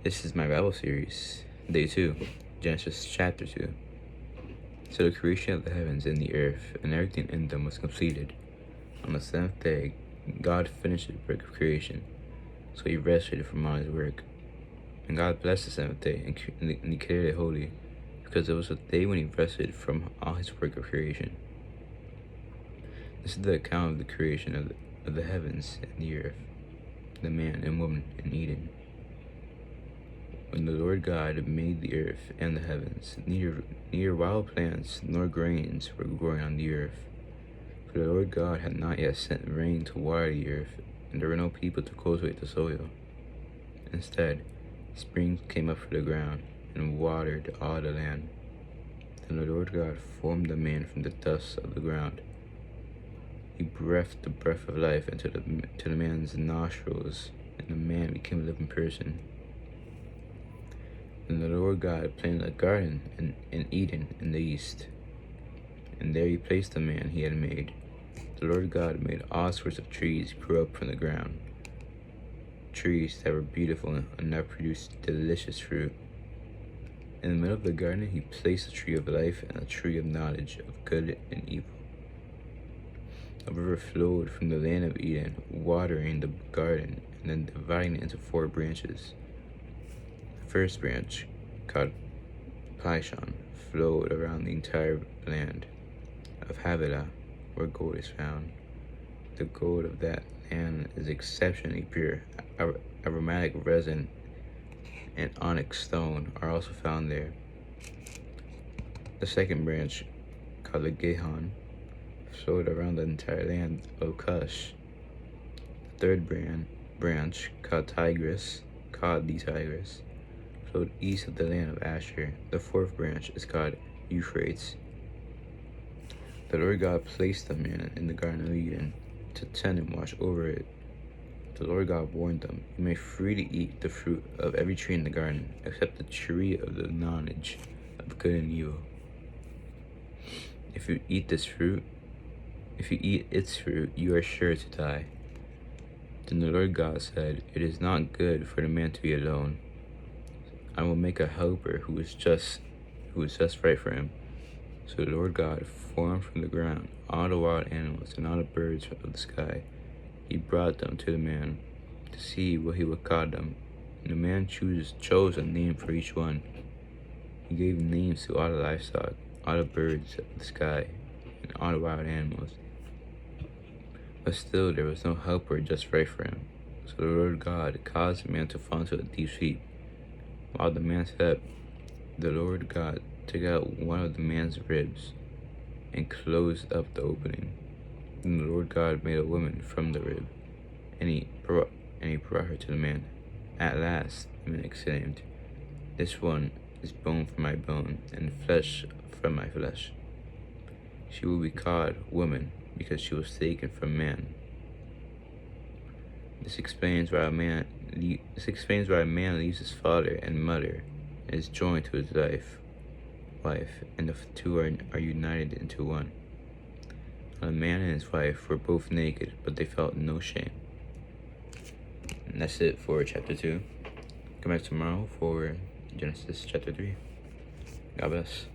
This is my Bible series, Day 2, Genesis chapter 2. So the creation of the heavens and the earth and everything in them was completed. On the seventh day, God finished the work of creation, so he rested from all his work. And God blessed the seventh day and he declared it holy, because it was a day when he rested from all his work of creation. This is the account of the creation of the heavens and the earth, the man and woman in Eden. When the Lord God made the earth and the heavens, neither wild plants nor grains were growing on the earth. For the Lord God had not yet sent rain to water the earth, and there were no people to cultivate the soil. Instead, springs came up from the ground and watered all the land. Then the Lord God formed the man from the dust of the ground. He breathed the breath of life into the man's nostrils, and the man became a living person. And the Lord God planted a garden in Eden in the east, and there he placed the man he had made. The Lord God made all sorts of trees grow up from the ground, trees that were beautiful and that produced delicious fruit. In the middle of the garden he placed a tree of life and a tree of knowledge of good and evil. A river flowed from the land of Eden, watering the garden and then dividing it into 4 branches. The first branch, called Pishon, flowed around the entire land of Havilah, where gold is found. The gold of that land is exceptionally pure. Aromatic resin and onyx stone are also found there. The second branch, called the Gihon, flowed around the entire land of Cush. The third branch, called the Tigris, flowed east of the land of Asher. The fourth branch is called Euphrates. The Lord God placed the man in the Garden of Eden to tend and watch over it. The Lord God warned them, "You may freely eat the fruit of every tree in the garden, except the tree of the knowledge of good and evil. If you eat its fruit, you are sure to die." Then the Lord God said, "It is not good for the man to be alone. I will make a helper who is just right for him." So the Lord God formed from the ground all the wild animals and all the birds of the sky. He brought them to the man to see what he would call them. And the man chose a name for each one. He gave names to all the livestock, all the birds of the sky, and all the wild animals. But still there was no helper just right for him. So the Lord God caused the man to fall into a deep sleep. While the man slept, the Lord God took out one of the man's ribs and closed up the opening. Then the Lord God made a woman from the rib, and he brought her to the man. At last, the man exclaimed, "This one is bone from my bone and flesh from my flesh. She will be called woman, because she was taken from man." This explains why a man leaves his father and mother and is joined to his wife, and the two are united into one. The man and his wife were both naked, but they felt no shame. And that's it for chapter 2. Come back tomorrow for Genesis chapter 3. God bless.